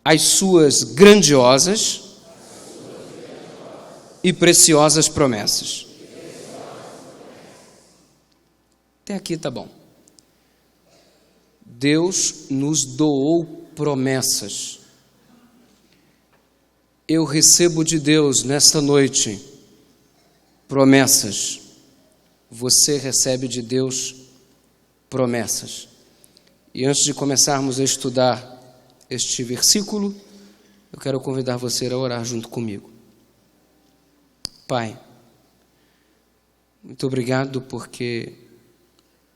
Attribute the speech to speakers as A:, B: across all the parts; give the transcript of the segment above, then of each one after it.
A: as suas grandiosas e preciosas promessas. Até aqui tá bom. Deus nos doou promessas. Eu recebo de Deus nesta noite promessas. Você recebe de Deus promessas. E antes de começarmos a estudar este versículo, eu quero convidar você a orar junto comigo. Pai, muito obrigado porque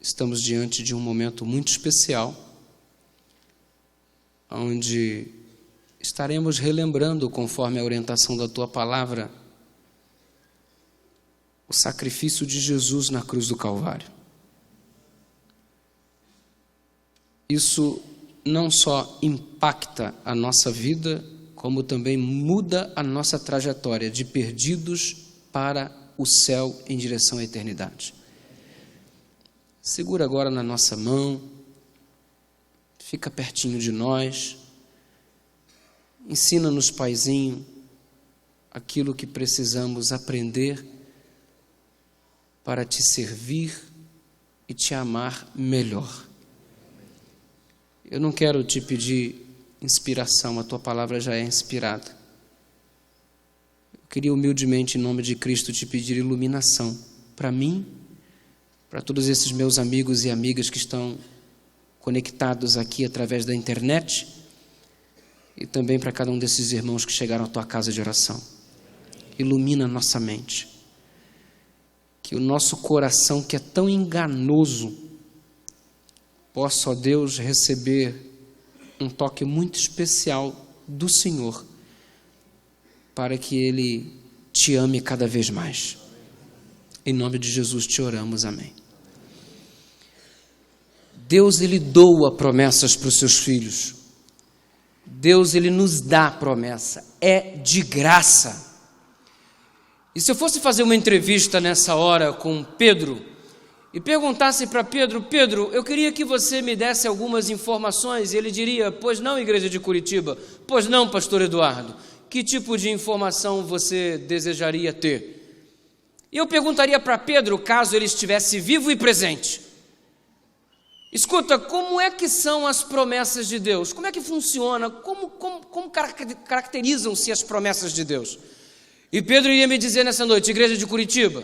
A: estamos diante de um momento muito especial, onde estaremos relembrando, conforme a orientação da Tua Palavra, o sacrifício de Jesus na cruz do Calvário. Isso não só impacta a nossa vida, como também muda a nossa trajetória de perdidos para o céu em direção à eternidade. Segura agora na nossa mão, fica pertinho de nós, ensina-nos, Paizinho, aquilo que precisamos aprender para te servir e te amar melhor. Eu não quero te pedir inspiração, a tua palavra já é inspirada. Eu queria humildemente, em nome de Cristo, te pedir iluminação para mim, para todos esses meus amigos e amigas que estão conectados aqui através da internet e também para cada um desses irmãos que chegaram à tua casa de oração. Ilumina nossa mente, que o nosso coração, que é tão enganoso, possa, ó Deus, receber um toque muito especial do Senhor, para que Ele te ame cada vez mais. Em nome de Jesus te oramos, amém. Deus, Ele doa promessas para os seus filhos. Deus, Ele nos dá promessa, é de graça. E se eu fosse fazer uma entrevista nessa hora com Pedro, e perguntasse para Pedro: Pedro, eu queria que você me desse algumas informações, e ele diria: pois não, igreja de Curitiba, pois não, pastor Eduardo, que tipo de informação você desejaria ter? E eu perguntaria para Pedro, caso ele estivesse vivo e presente: escuta, como é que são as promessas de Deus? Como é que funciona? Como caracterizam-se as promessas de Deus? E Pedro iria me dizer nessa noite: igreja de Curitiba,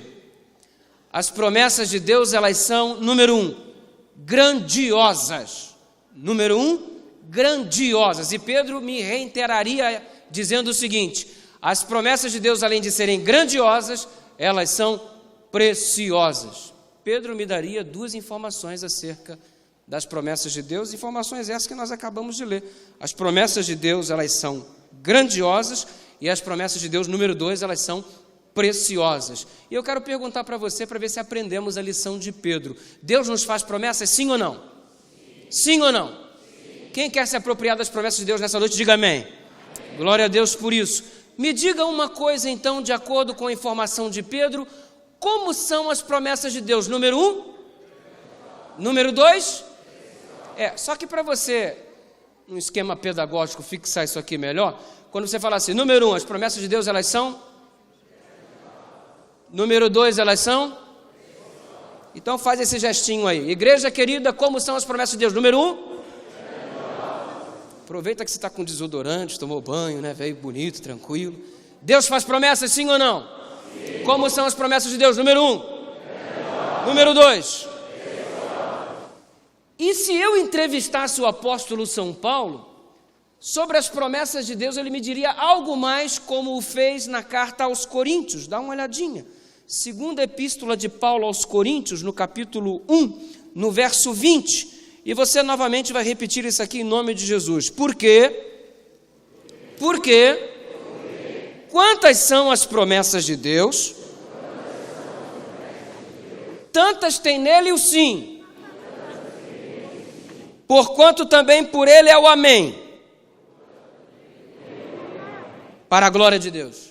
A: as promessas de Deus, elas são, número 1, grandiosas. Número 1, grandiosas. E Pedro me reiteraria dizendo o seguinte: as promessas de Deus, além de serem grandiosas, elas são preciosas. Pedro me daria 2 informações acerca das promessas de Deus, informações essas que nós acabamos de ler. As promessas de Deus, elas são grandiosas, e as promessas de Deus, número 2, elas são preciosas. E eu quero perguntar para você, para ver se aprendemos a lição de Pedro. Deus nos faz promessas, sim ou não? Sim ou não? Sim. Quem quer se apropriar das promessas de Deus nessa noite, diga amém. Amém. Glória a Deus por isso. Me diga uma coisa então, de acordo com a informação de Pedro: como são as promessas de Deus? Número 1? Número 2? Só que para você, num esquema pedagógico, fixar isso aqui melhor, quando você fala assim, número 1, as promessas de Deus, elas são? Número 2, elas são? Então faz esse gestinho aí. Igreja querida, como são as promessas de Deus? Número 1? Aproveita que você está com desodorante, tomou banho, né? Veio bonito, tranquilo. Deus faz promessas, sim ou não? Sim. Como são as promessas de Deus? Número 1. Número 2. E se eu entrevistasse o apóstolo São Paulo sobre as promessas de Deus, ele me diria algo mais, como o fez na carta aos Coríntios. Dá uma olhadinha. Segunda epístola de Paulo aos Coríntios, no capítulo 1, no verso 20. E você novamente vai repetir isso aqui em nome de Jesus. Por quê? Porque quantas são as promessas de Deus, tantas tem nele o sim. Porquanto também por ele é o amém. Para a glória de Deus.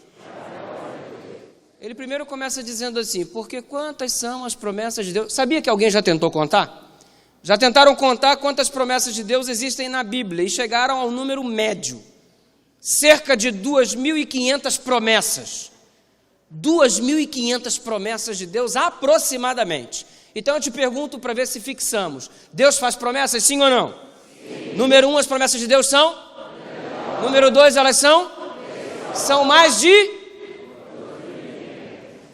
A: Ele primeiro começa dizendo assim: porque quantas são as promessas de Deus? Sabia que alguém já tentou contar? Já tentaram contar quantas promessas de Deus existem na Bíblia e chegaram ao número médio. cerca de 2.500 promessas. 2.500 promessas de Deus, aproximadamente. Então eu te pergunto para ver se fixamos. Deus faz promessas, sim ou não? Sim. Número 1, as promessas de Deus são? Não. Número 2, elas são? Não. São mais de?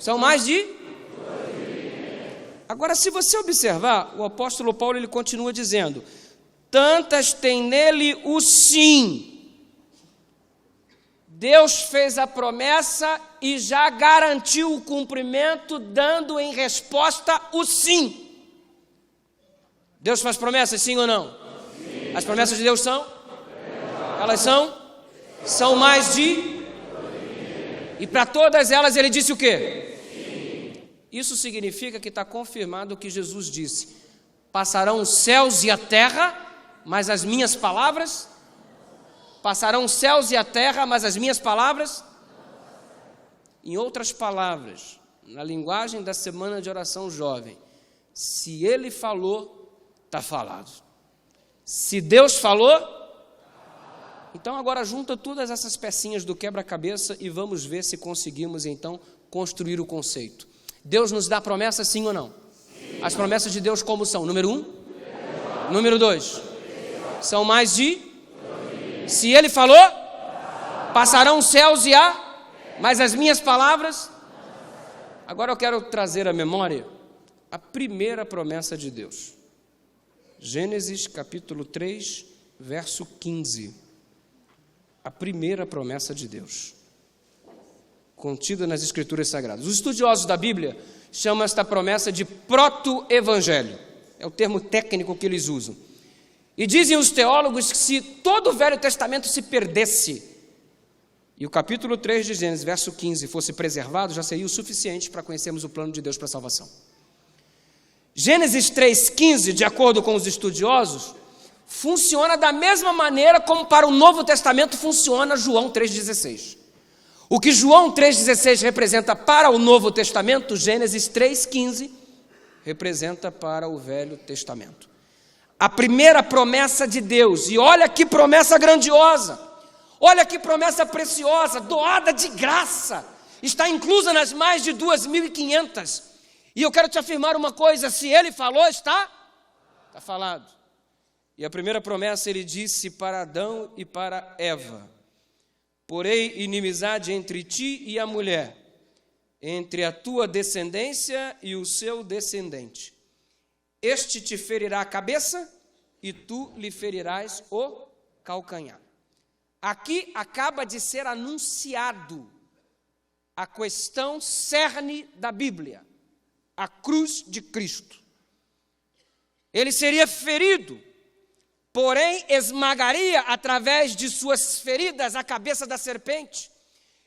A: São mais de? Agora, se você observar, o apóstolo Paulo ele continua dizendo: tantas tem nele o sim. Deus fez a promessa e já garantiu o cumprimento, dando em resposta o sim. Deus faz promessas, sim ou não? Sim. As promessas de Deus são? Elas são? São mais de? E para todas elas ele disse o quê? Sim. Isso significa que está confirmado o que Jesus disse: passarão os céus e a terra, mas as minhas palavras... Passarão os céus e a terra, mas as minhas palavras... Em outras palavras, na linguagem da Semana de Oração Jovem, se Ele falou, está falado. Se Deus falou, então agora junta todas essas pecinhas do quebra-cabeça e vamos ver se conseguimos então construir o conceito. Deus nos dá promessa, sim ou não? Sim. As promessas de Deus como são? Número 1. Número 2. São mais de... Se Ele falou, passarão os céus e a, mas as minhas palavras... Agora eu quero trazer à memória a primeira promessa de Deus. Gênesis capítulo 3, verso 15. A primeira promessa de Deus, contida nas Escrituras Sagradas. Os estudiosos da Bíblia chamam esta promessa de proto-evangelho. É o termo técnico que eles usam. E dizem os teólogos que se todo o Velho Testamento se perdesse e o capítulo 3 de Gênesis, verso 15, fosse preservado, já seria o suficiente para conhecermos o plano de Deus para a salvação. Gênesis 3,15, de acordo com os estudiosos, funciona da mesma maneira como para o Novo Testamento funciona João 3,16. O que João 3,16 representa para o Novo Testamento, Gênesis 3,15 representa para o Velho Testamento. A primeira promessa de Deus, e olha que promessa grandiosa, olha que promessa preciosa, doada de graça, está inclusa nas mais de 2.500. E eu quero te afirmar uma coisa: se Ele falou, está falado. E a primeira promessa Ele disse para Adão e para Eva: porém inimizade entre ti e a mulher, entre a tua descendência e o seu descendente. Este te ferirá a cabeça e tu lhe ferirás o calcanhar. Aqui acaba de ser anunciado a questão cerne da Bíblia, a cruz de Cristo. Ele seria ferido, porém esmagaria através de suas feridas a cabeça da serpente.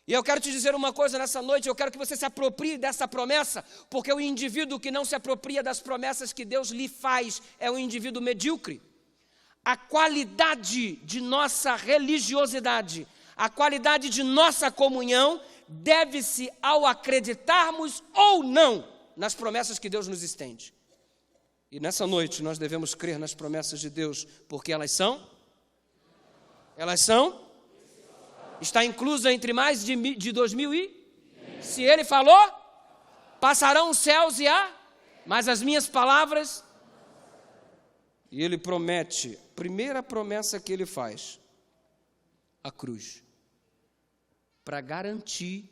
A: E eu quero te dizer uma coisa nessa noite: eu quero que você se aproprie dessa promessa, porque o indivíduo que não se apropria das promessas que Deus lhe faz é um indivíduo medíocre. A qualidade de nossa religiosidade, a qualidade de nossa comunhão deve-se ao acreditarmos ou não nas promessas que Deus nos estende. E nessa noite nós devemos crer nas promessas de Deus, porque elas são? Está inclusa entre mais de 2.000 e... Se Ele falou, passarão os céus e a... Mas as minhas palavras... E Ele promete, primeira promessa que Ele faz, a cruz, para garantir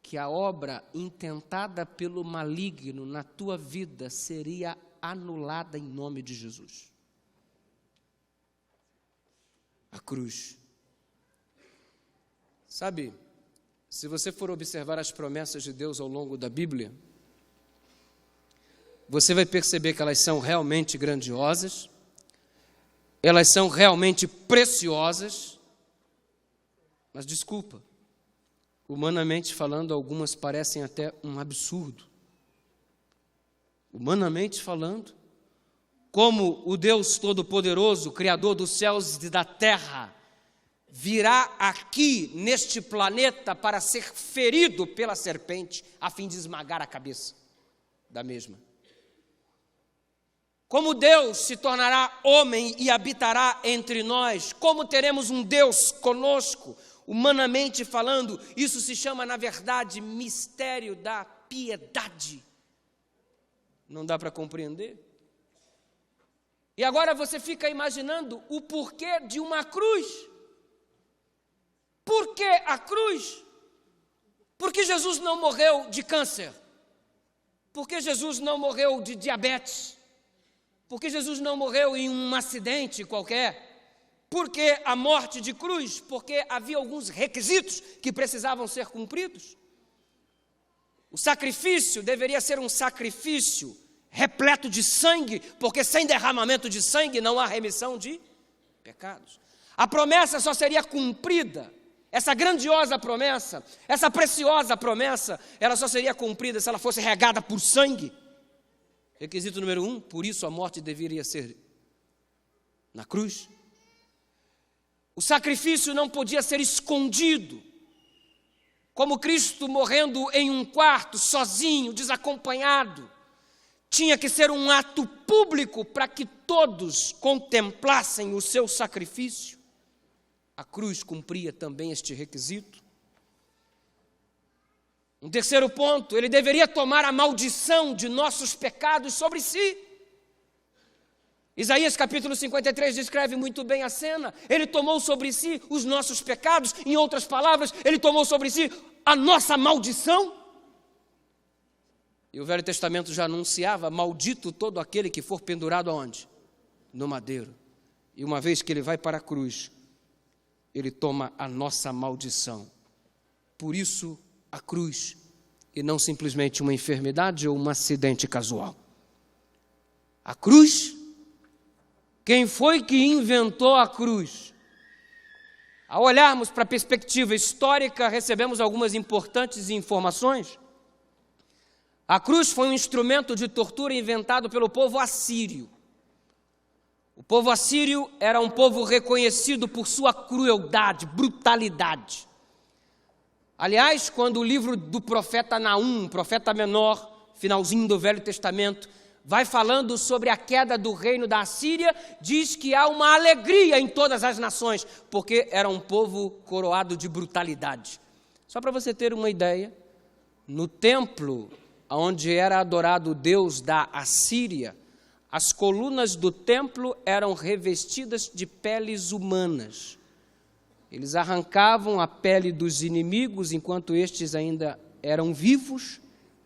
A: que a obra intentada pelo maligno na tua vida seria anulada em nome de Jesus. A cruz. Sabe, se você for observar as promessas de Deus ao longo da Bíblia, você vai perceber que elas são realmente grandiosas, elas são realmente preciosas, mas desculpa, humanamente falando, algumas parecem até um absurdo. Humanamente falando, como o Deus Todo-Poderoso, Criador dos céus e da terra, virá aqui neste planeta para ser ferido pela serpente, a fim de esmagar a cabeça da mesma. Como Deus se tornará homem e habitará entre nós, como teremos um Deus conosco, Humanamente falando, isso se chama, na verdade, mistério da piedade. Não dá para compreender? E agora você fica imaginando o porquê de uma cruz. Por que a cruz? Por que Jesus não morreu de câncer? Por que Jesus não morreu de diabetes? Por que Jesus não morreu em um acidente qualquer? Por que a morte de cruz? Porque havia alguns requisitos que precisavam ser cumpridos. O sacrifício deveria ser um sacrifício repleto de sangue, porque sem derramamento de sangue não há remissão de pecados. A promessa só seria cumprida, essa grandiosa promessa, essa preciosa promessa, ela só seria cumprida se ela fosse regada por sangue. Requisito número 1, por isso a morte deveria ser na cruz. O sacrifício não podia ser escondido, como Cristo morrendo em um quarto, sozinho, desacompanhado. Tinha que ser um ato público para que todos contemplassem o seu sacrifício. A cruz cumpria também este requisito. Um terceiro ponto, ele deveria tomar a maldição de nossos pecados sobre si. Isaías capítulo 53 descreve muito bem a cena. Ele tomou sobre si os nossos pecados, em outras palavras, ele tomou sobre si a nossa maldição. E o Velho Testamento já anunciava: maldito todo aquele que for pendurado aonde? No madeiro. E uma vez que ele vai para a cruz, ele toma a nossa maldição. Por isso, a cruz, e não simplesmente uma enfermidade ou um acidente casual. A cruz, quem foi que inventou a cruz? Ao olharmos para a perspectiva histórica, recebemos algumas importantes informações. A cruz foi um instrumento de tortura inventado pelo povo assírio. O povo assírio era um povo reconhecido por sua crueldade, brutalidade. Aliás, quando o livro do profeta Naum, profeta menor, finalzinho do Velho Testamento, vai falando sobre a queda do reino da Assíria, diz que há uma alegria em todas as nações, porque era um povo coroado de brutalidade. Só para você ter uma ideia, no templo onde era adorado o Deus da Assíria, as colunas do templo eram revestidas de peles humanas. Eles arrancavam a pele dos inimigos enquanto estes ainda eram vivos,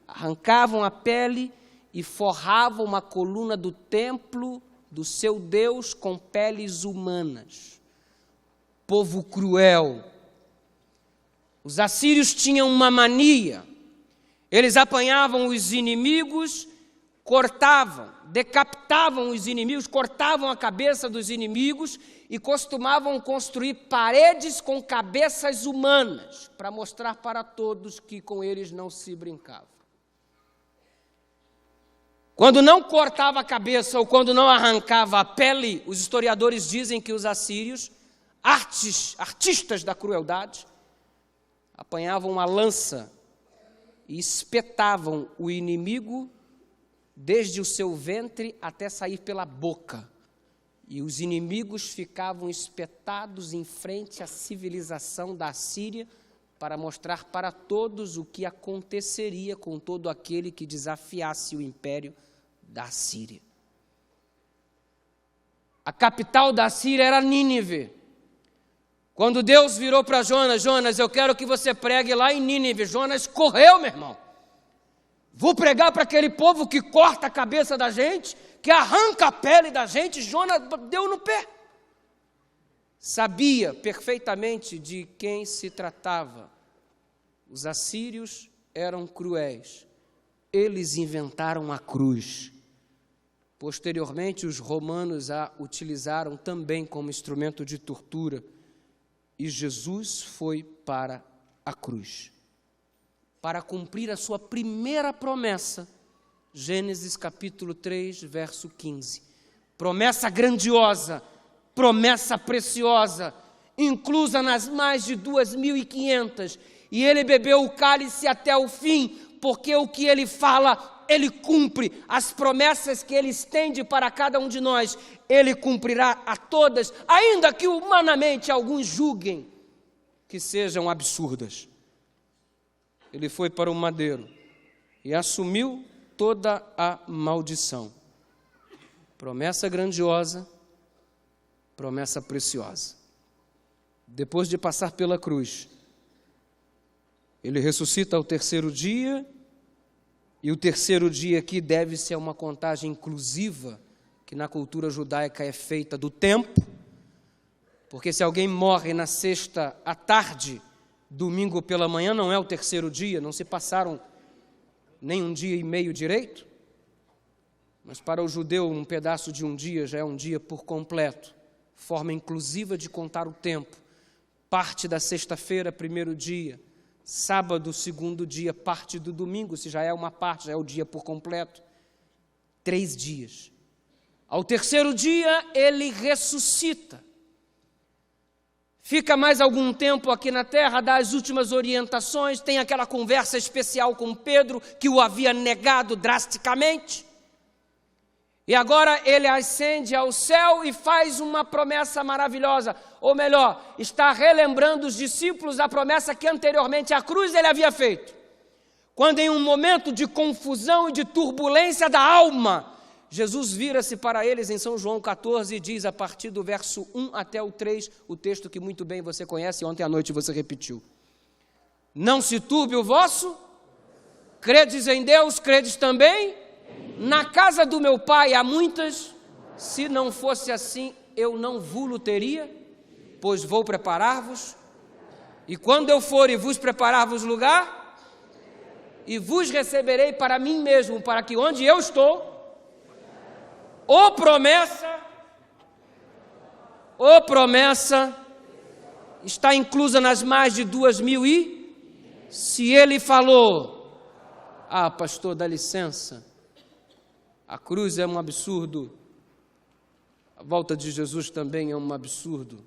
A: arrancavam a pele e forravam uma coluna do templo do seu Deus com peles humanas. Povo cruel. Os assírios tinham uma mania. Eles apanhavam os inimigos, cortavam, decapitavam os inimigos, cortavam a cabeça dos inimigos e costumavam construir paredes com cabeças humanas para mostrar para todos que com eles não se brincava. Quando não cortava a cabeça ou quando não arrancava a pele, os historiadores dizem que os assírios, artistas da crueldade, apanhavam uma lança e espetavam o inimigo desde o seu ventre até sair pela boca. E os inimigos ficavam espetados em frente à civilização da Assíria para mostrar para todos o que aconteceria com todo aquele que desafiasse o império da Assíria. A capital da Assíria era Nínive. Quando Deus virou para Jonas: Jonas, eu quero que você pregue lá em Nínive. Jonas correu, meu irmão. Vou pregar para aquele povo que corta a cabeça da gente, que arranca a pele da gente. Jonas deu no pé. Sabia perfeitamente de quem se tratava. Os assírios eram cruéis. Eles inventaram a cruz. Posteriormente, os romanos a utilizaram também como instrumento de tortura. E Jesus foi para a cruz, para cumprir a sua primeira promessa. Gênesis capítulo 3, verso 15. Promessa grandiosa, promessa preciosa, inclusa nas mais de 2.500. E ele bebeu o cálice até o fim, porque o que ele fala, ele cumpre. As promessas que ele estende para cada um de nós, ele cumprirá a todas, ainda que humanamente alguns julguem que sejam absurdas. Ele foi para o madeiro e assumiu toda a maldição. Promessa grandiosa, promessa preciosa. Depois de passar pela cruz, ele ressuscita ao terceiro dia, e o terceiro dia aqui deve ser uma contagem inclusiva, que na cultura judaica é feita do tempo, porque se alguém morre na sexta à tarde, domingo pela manhã, não é o terceiro dia, não se passaram nem um dia e meio direito, mas para o judeu um pedaço de um dia já é um dia por completo, forma inclusiva de contar o tempo, parte da sexta-feira, primeiro dia, sábado, segundo dia, parte do domingo, se já é uma parte, já é o dia por completo, 3 dias. Ao terceiro dia, ele ressuscita. Fica mais algum tempo aqui na terra, dá as últimas orientações, tem aquela conversa especial com Pedro, que o havia negado drasticamente. E agora ele ascende ao céu e faz uma promessa maravilhosa. Ou melhor, está relembrando os discípulos a promessa que anteriormente à cruz ele havia feito. Quando em um momento de confusão e de turbulência da alma, Jesus vira-se para eles em São João 14 e diz a partir do verso 1 até o 3, o texto que muito bem você conhece, ontem à noite você repetiu. Não se turbe o vosso, credes em Deus, credes também? Na casa do meu pai há muitas, se não fosse assim, eu não vos teria, pois vou preparar-vos, e quando eu for e vos preparar-vos lugar, e vos receberei para mim mesmo, para que onde eu estou, ou promessa, está inclusa nas mais de 2.000 e, se ele falou, pastor, dá licença, a cruz é um absurdo, a volta de Jesus também é um absurdo.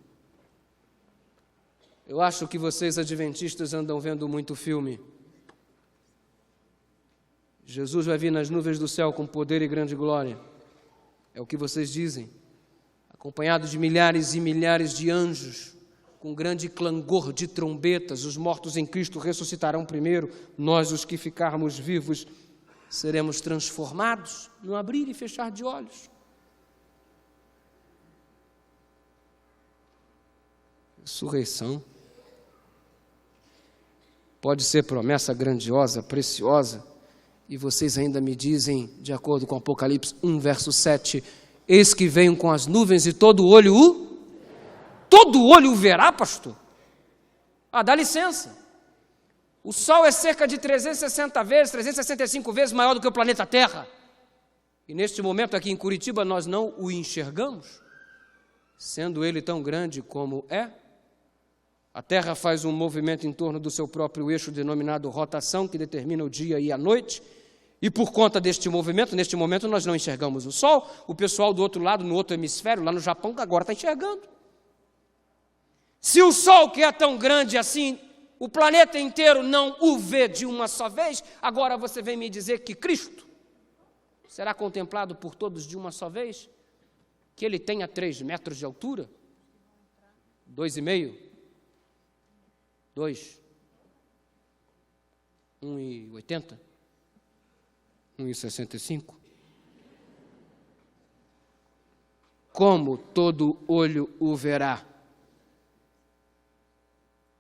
A: Eu acho que vocês adventistas andam vendo muito filme. Jesus vai vir nas nuvens do céu com poder e grande glória. É o que vocês dizem, acompanhado de milhares e milhares de anjos, com grande clangor de trombetas, os mortos em Cristo ressuscitarão primeiro, nós, os que ficarmos vivos, seremos transformados no abrir e fechar de olhos. Ressurreição pode ser promessa grandiosa, preciosa, e vocês ainda me dizem, de acordo com Apocalipse 1, verso 7, eis que venho com as nuvens e todo olho o verá, pastor? Dá licença. O Sol é cerca de 365 vezes maior do que o planeta Terra. E neste momento aqui em Curitiba nós não o enxergamos, sendo ele tão grande como é. A Terra faz um movimento em torno do seu próprio eixo denominado rotação, que determina o dia e a noite. E por conta deste movimento, neste momento nós não enxergamos o Sol. O pessoal do outro lado, no outro hemisfério, lá no Japão, agora está enxergando. Se o Sol, que é tão grande assim, o planeta inteiro não o vê de uma só vez, agora você vem me dizer que Cristo será contemplado por todos de uma só vez? Que ele tenha 3 metros de altura? 2,5? 2? 1,80? 1,65? Como todo olho o verá?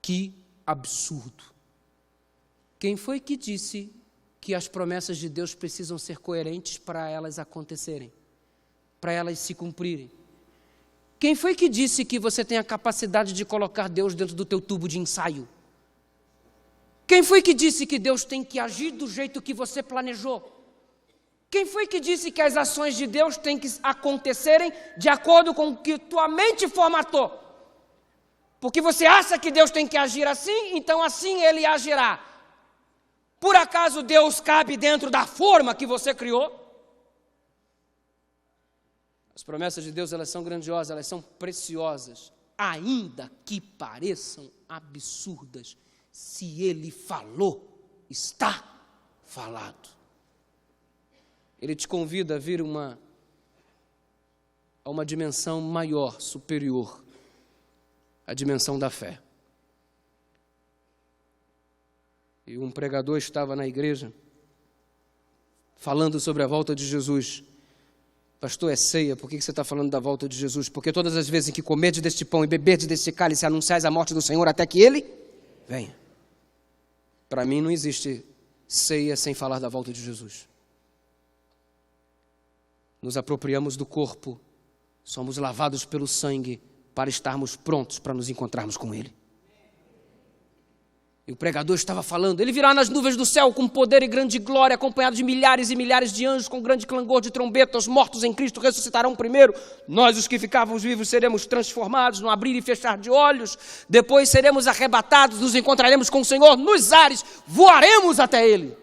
A: Que absurdo! Quem foi que disse que as promessas de Deus precisam ser coerentes para elas acontecerem, para elas se cumprirem? Quem foi que disse que você tem a capacidade de colocar Deus dentro do teu tubo de ensaio? Quem foi que disse que Deus tem que agir do jeito que você planejou? Quem foi que disse que as ações de Deus têm que acontecerem de acordo com o que tua mente formatou? Porque você acha que Deus tem que agir assim, então assim Ele agirá. Por acaso Deus cabe dentro da forma que você criou? As promessas de Deus, elas são grandiosas, elas são preciosas, ainda que pareçam absurdas. Se Ele falou, está falado. Ele te convida a vir a uma dimensão maior, superior, a dimensão da fé. E um pregador estava na igreja falando sobre a volta de Jesus. Pastor, é ceia, por que você está falando da volta de Jesus? Porque todas as vezes em que comerdes deste pão e beberdes deste cálice, anunciais a morte do Senhor até que Ele venha. Para mim não existe ceia sem falar da volta de Jesus. Nos apropriamos do corpo, somos lavados pelo sangue para estarmos prontos para nos encontrarmos com Ele. E o pregador estava falando, ele virá nas nuvens do céu com poder e grande glória, acompanhado de milhares e milhares de anjos, com grande clangor de trombeta. Os mortos em Cristo ressuscitarão primeiro. Nós, os que ficávamos vivos, seremos transformados no abrir e fechar de olhos. Depois seremos arrebatados, nos encontraremos com o Senhor nos ares, voaremos até Ele.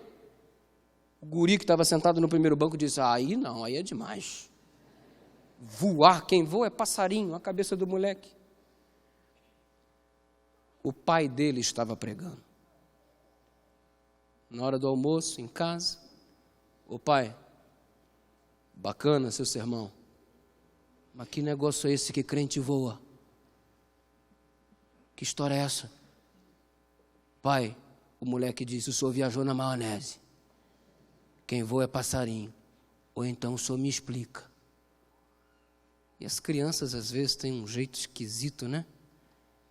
A: O guri que estava sentado no primeiro banco disse, aí não, aí é demais. Voar, quem voa é passarinho, a cabeça do moleque. O pai dele estava pregando. Na hora do almoço, em casa. Ô pai, bacana seu sermão. Mas que negócio é esse que crente voa? Que história é essa? Pai, o moleque disse, o senhor viajou na maionese. Quem voa é passarinho. Ou então o senhor me explica. E as crianças às vezes têm um jeito esquisito, né?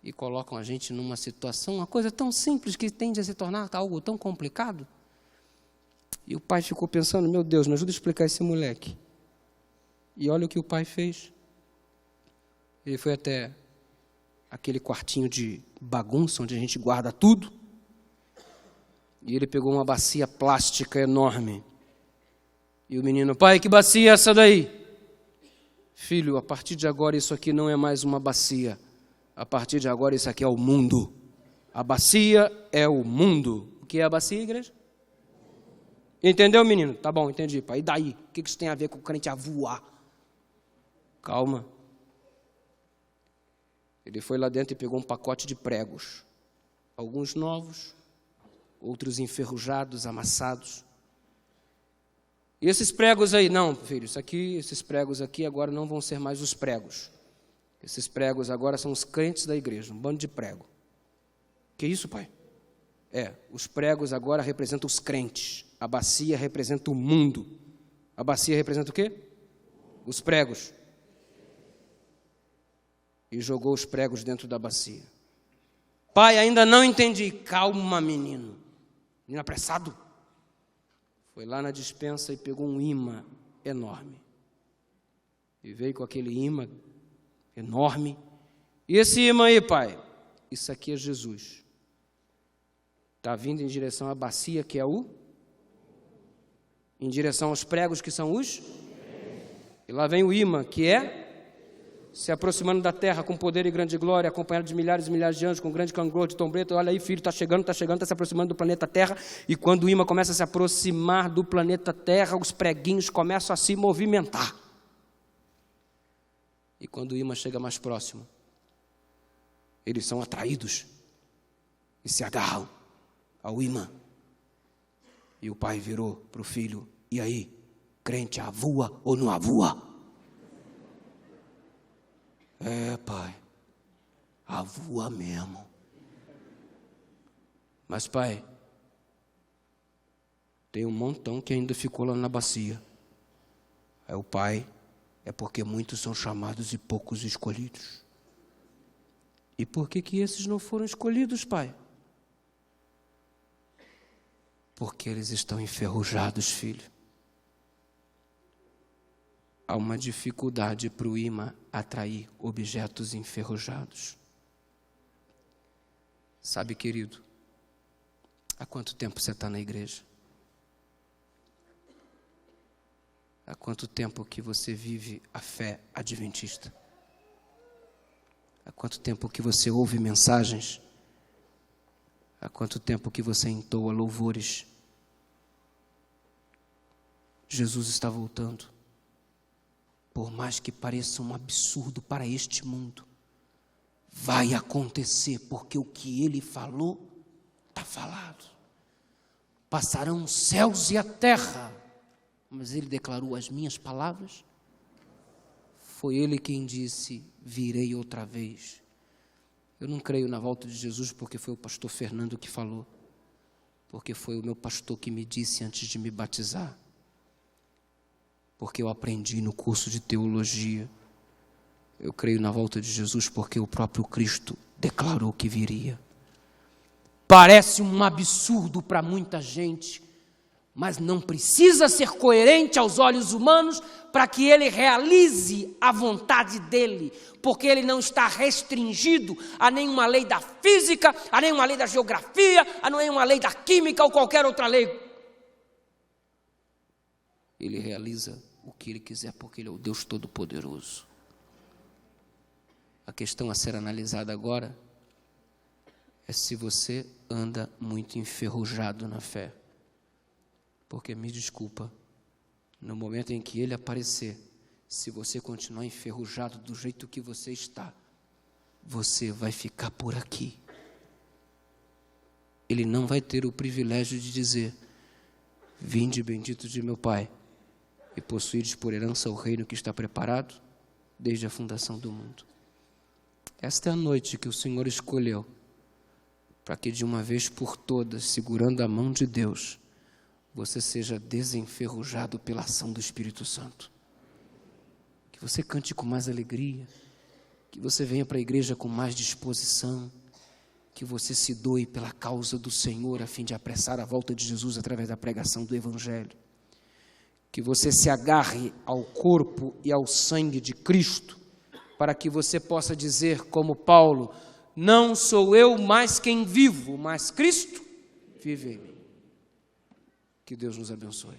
A: E colocam a gente numa situação, uma coisa tão simples que tende a se tornar algo tão complicado. E o pai ficou pensando, meu Deus, me ajuda a explicar esse moleque. E olha o que o pai fez. Ele foi até aquele quartinho de bagunça, onde a gente guarda tudo. E ele pegou uma bacia plástica enorme. E o menino, pai, que bacia é essa daí? Filho, a partir de agora isso aqui não é mais uma bacia. A partir de agora isso aqui é o mundo. A bacia é o mundo. O que é a bacia, igreja? Entendeu, menino? Tá bom, entendi, pai. E daí? O que isso tem a ver com o crente a voar? Calma. Ele foi lá dentro e pegou um pacote de pregos. Alguns novos, outros enferrujados, amassados. E esses pregos aí, não, filho, esses pregos aqui agora não vão ser mais os pregos. Esses pregos agora são os crentes da igreja, um bando de prego. Que isso, pai? Os pregos agora representam os crentes. A bacia representa o mundo. A bacia representa o quê? Os pregos. E jogou os pregos dentro da bacia. Pai, ainda não entendi. Calma, menino. Menino apressado. Foi lá na despensa e pegou um imã enorme. E veio com aquele imã enorme. E esse imã aí, pai? Isso aqui é Jesus. Está vindo em direção à bacia, que é em direção aos pregos, que são os? E lá vem o imã, que é? Se aproximando da terra com poder e grande glória, acompanhado de milhares e milhares de anjos, com grande clangor de trombeta. Olha aí, filho, está chegando, está se aproximando do planeta Terra. E quando o imã começa a se aproximar do planeta Terra, os preguinhos começam a se movimentar. E quando o imã chega mais próximo, eles são atraídos e se agarram ao imã. E o pai virou para o filho, e aí, crente avua ou não avua? Pai, avua mesmo. Mas pai, tem um montão que ainda ficou lá na bacia. Aí o pai, é porque muitos são chamados e poucos escolhidos. E por que esses não foram escolhidos, pai? Porque eles estão enferrujados, filho. Há uma dificuldade para o imã atrair objetos enferrujados. Sabe, querido, há quanto tempo você está na igreja? Há quanto tempo que você vive a fé adventista? Há quanto tempo que você ouve mensagens? Há quanto tempo que você entoa louvores? Jesus está voltando. Por mais que pareça um absurdo para este mundo, vai acontecer, porque o que ele falou, está falado. Passarão os céus e a terra, mas ele declarou as minhas palavras. Foi ele quem disse, virei outra vez. Eu não creio na volta de Jesus porque foi o pastor Fernando que falou. porque foi o meu pastor que me disse antes de me batizar, porque eu aprendi no curso de teologia. Eu creio na volta de Jesus porque o próprio Cristo declarou que viria. Parece um absurdo para muita gente, mas não precisa ser coerente aos olhos humanos para que ele realize a vontade dele, porque ele não está restringido a nenhuma lei da física, a nenhuma lei da geografia, a nenhuma lei da química ou qualquer outra lei. Ele realiza o que ele quiser, porque ele é o Deus Todo-Poderoso. A questão a ser analisada agora é se você anda muito enferrujado na fé. Porque, me desculpa, no momento em que ele aparecer, se você continuar enferrujado do jeito que você está, você vai ficar por aqui. Ele não vai ter o privilégio de dizer: vinde bendito de meu Pai, e possuídes por herança o reino que está preparado desde a fundação do mundo. Esta é a noite que o Senhor escolheu, para que de uma vez por todas, segurando a mão de Deus, você seja desenferrujado pela ação do Espírito Santo. Que você cante com mais alegria, que você venha para a igreja com mais disposição, que você se doe pela causa do Senhor, a fim de apressar a volta de Jesus através da pregação do Evangelho. Que você se agarre ao corpo e ao sangue de Cristo, para que você possa dizer como Paulo: não sou eu mais quem vivo, mas Cristo vive em mim. Que Deus nos abençoe.